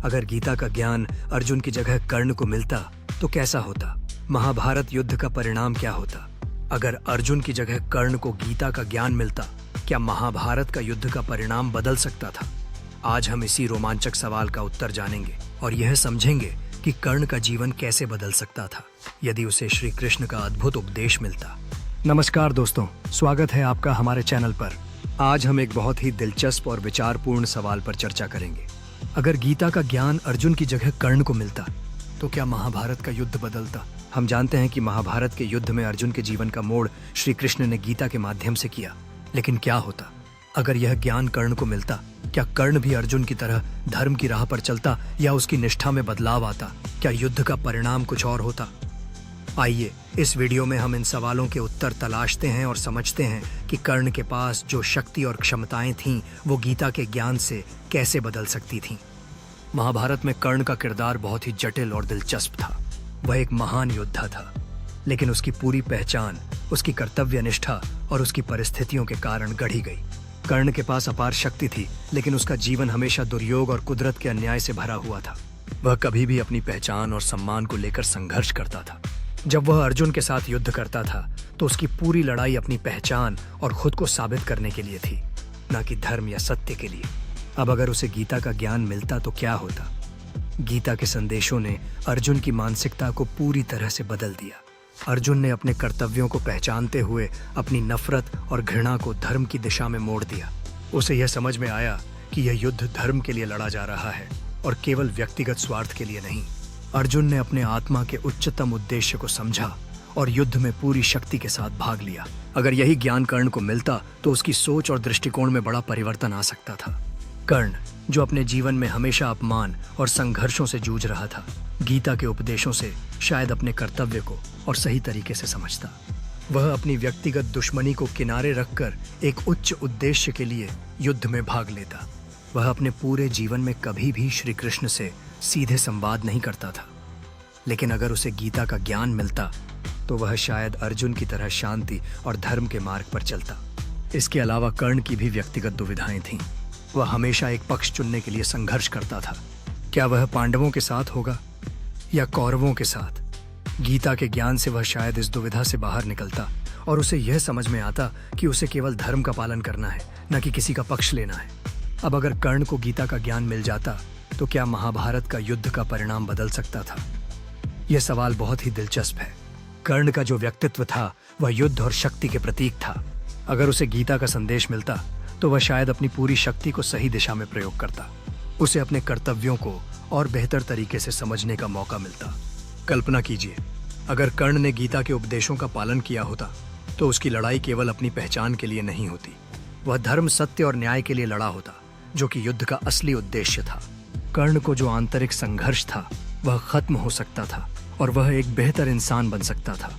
अगर गीता का ज्ञान अर्जुन की जगह कर्ण को मिलता तो कैसा होता? महाभारत युद्ध का परिणाम क्या होता? अगर अर्जुन की जगह कर्ण को गीता का ज्ञान मिलता, क्या महाभारत का युद्ध का परिणाम बदल सकता था? आज हम इसी रोमांचक सवाल का उत्तर जानेंगे और यह समझेंगे कि कर्ण का जीवन कैसे बदल सकता था यदि उसे श्री कृष्ण का अद्भुत उपदेश मिलता। नमस्कार दोस्तों, स्वागत है आपका हमारे चैनल पर। आज हम एक बहुत ही दिलचस्प और विचारपूर्ण सवाल पर चर्चा करेंगे। अगर गीता का ज्ञान अर्जुन की जगह कर्ण को मिलता तो क्या महाभारत का युद्ध बदलता? हम जानते हैं कि महाभारत के युद्ध में अर्जुन के जीवन का मोड़ श्री कृष्ण ने गीता के माध्यम से किया, लेकिन क्या होता अगर यह ज्ञान कर्ण को मिलता? क्या कर्ण भी अर्जुन की तरह धर्म की राह पर चलता या उसकी निष्ठा में बदलाव आता? क्या युद्ध का परिणाम कुछ और होता? आइए इस वीडियो में हम इन सवालों के उत्तर तलाशते हैं और समझते हैं कि कर्ण के पास जो शक्ति और क्षमताएं थीं वो गीता के ज्ञान से कैसे बदल सकती थीं। महाभारत में कर्ण का किरदार बहुत ही जटिल और दिलचस्प था। वह एक महान योद्धा था, लेकिन उसकी पूरी पहचान उसकी कर्तव्य निष्ठा और उसकी परिस्थितियों के कारण गढ़ी गई। कर्ण के पास अपार शक्ति थी, लेकिन उसका जीवन हमेशा दुर्योग और कुदरत के अन्याय से भरा हुआ था। वह कभी भी अपनी पहचान और सम्मान को लेकर संघर्ष करता था। जब वह अर्जुन के साथ युद्ध करता था तो उसकी पूरी लड़ाई अपनी पहचान और खुद को साबित करने के लिए थी, न कि धर्म या सत्य के लिए। अब अगर उसे गीता का ज्ञान मिलता तो क्या होता? गीता के संदेशों ने अर्जुन की मानसिकता को पूरी तरह से बदल दिया। अर्जुन ने अपने कर्तव्यों को पहचानते हुए अपनी नफरत और घृणा को धर्म की दिशा में मोड़ दिया। उसे यह समझ में आया कि यह युद्ध धर्म के लिए लड़ा जा रहा है और केवल व्यक्तिगत स्वार्थ के लिए नहीं। अर्जुन ने अपने आत्मा के उच्चतम उद्देश्य को समझा और युद्ध में पूरी शक्ति के साथ भाग लिया। अगर यही ज्ञान कर्ण को मिलता तो उसकी सोच और दृष्टिकोण में बड़ा परिवर्तन आ सकता था। कर्ण, जो अपने जीवन में हमेशा अपमान और संघर्षों से जूझ रहा था, गीता के उपदेशों से शायद अपने कर्तव्य को और सही तरीके से समझता। वह अपनी व्यक्तिगत दुश्मनी को किनारे रखकर एक उच्च उद्देश्य के लिए युद्ध में भाग लेता। वह अपने पूरे जीवन में कभी भी श्री कृष्ण से सीधे संवाद नहीं करता था, लेकिन अगर उसे गीता का ज्ञान मिलता तो वह शायद अर्जुन की तरह शांति और धर्म के मार्ग पर चलता। इसके अलावा कर्ण की भी व्यक्तिगत दुविधाएं थीं। वह हमेशा एक पक्ष चुनने के लिए संघर्ष करता था। क्या वह पांडवों के साथ होगा या कौरवों के साथ? गीता के ज्ञान से वह शायद इस दुविधा से बाहर निकलता और उसे यह समझ में आता कि उसे केवल धर्म का पालन करना है, न कि किसी का पक्ष लेना है। अब अगर कर्ण को गीता का ज्ञान मिल जाता तो क्या महाभारत का युद्ध का परिणाम बदल सकता था? यह सवाल बहुत ही दिलचस्प है। कर्ण का जो व्यक्तित्व था वह युद्ध और शक्ति के प्रतीक था। अगर उसे गीता का संदेश मिलता तो वह शायद अपनी पूरी शक्ति को सही दिशा में प्रयोग करता। उसे अपने कर्तव्यों को और बेहतर तरीके से समझने का मौका मिलता। कल्पना कीजिए, अगर कर्ण ने गीता के उपदेशों का पालन किया होता तो उसकी लड़ाई केवल अपनी पहचान के लिए नहीं होती। वह धर्म, सत्य और न्याय के लिए लड़ा होता, जो कि युद्ध का असली उद्देश्य था। कर्ण को जो आंतरिक संघर्ष था वह खत्म हो सकता था और वह एक बेहतर इंसान बन सकता था।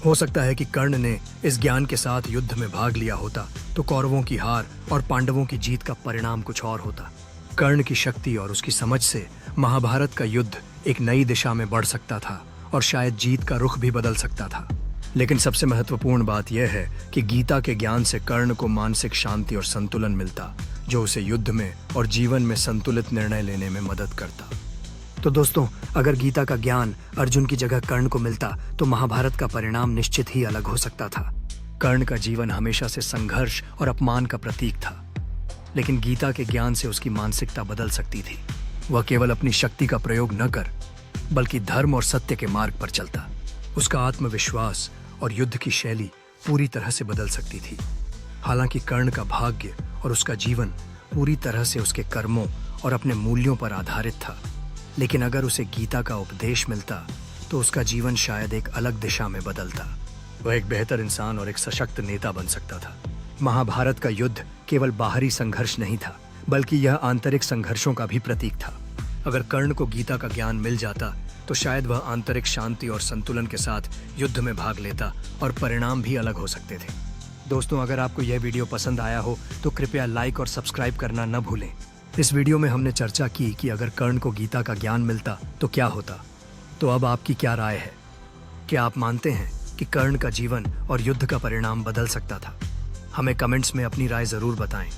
हो सकता है कि कर्ण ने इस ज्ञान के साथ युद्ध में भाग लिया होता तो कौरवों की हार और पांडवों की जीत का परिणाम कुछ और होता। कर्ण की शक्ति और उसकी समझ से महाभारत का युद्ध एक नई दिशा में बढ़ सकता था और शायद जीत का रुख भी बदल सकता था। लेकिन सबसे महत्वपूर्ण बात यह है कि गीता के ज्ञान से कर्ण को मानसिक शांति और संतुलन मिलता, जो उसे युद्ध में और जीवन में संतुलित निर्णय लेने में मदद करता। तो दोस्तों, अगर गीता का ज्ञान अर्जुन की जगह कर्ण को मिलता तो महाभारत का परिणाम निश्चित ही अलग हो सकता था। कर्ण का जीवन हमेशा से संघर्ष और अपमान का प्रतीक था, लेकिन गीता के ज्ञान से उसकी मानसिकता बदल सकती थी। वह केवल अपनी शक्ति का प्रयोग न कर बल्कि धर्म और सत्य के मार्ग पर चलता। उसका आत्मविश्वास और युद्ध की शैली पूरी तरह से बदल सकती थी। हालांकि कर्ण का भाग्य और उसका जीवन पूरी तरह से उसके कर्मों और अपने मूल्यों पर आधारित था, लेकिन अगर उसे गीता का उपदेश मिलता तो उसका जीवन शायद एक अलग दिशा में बदलता। वह एक बेहतर इंसान और एक सशक्त नेता बन सकता था। महाभारत का युद्ध केवल बाहरी संघर्ष नहीं था, बल्कि यह आंतरिक संघर्षों का भी प्रतीक था। अगर कर्ण को गीता का ज्ञान मिल जाता तो शायद वह आंतरिक शांति और संतुलन के साथ युद्ध में भाग लेता और परिणाम भी अलग हो सकते थे। दोस्तों, अगर आपको यह वीडियो पसंद आया हो तो कृपया लाइक और सब्सक्राइब करना न भूलें। इस वीडियो में हमने चर्चा की कि अगर कर्ण को गीता का ज्ञान मिलता तो क्या होता। तो अब आपकी क्या राय है? क्या आप मानते हैं कि कर्ण का जीवन और युद्ध का परिणाम बदल सकता था? हमें कमेंट्स में अपनी राय जरूर बताएं।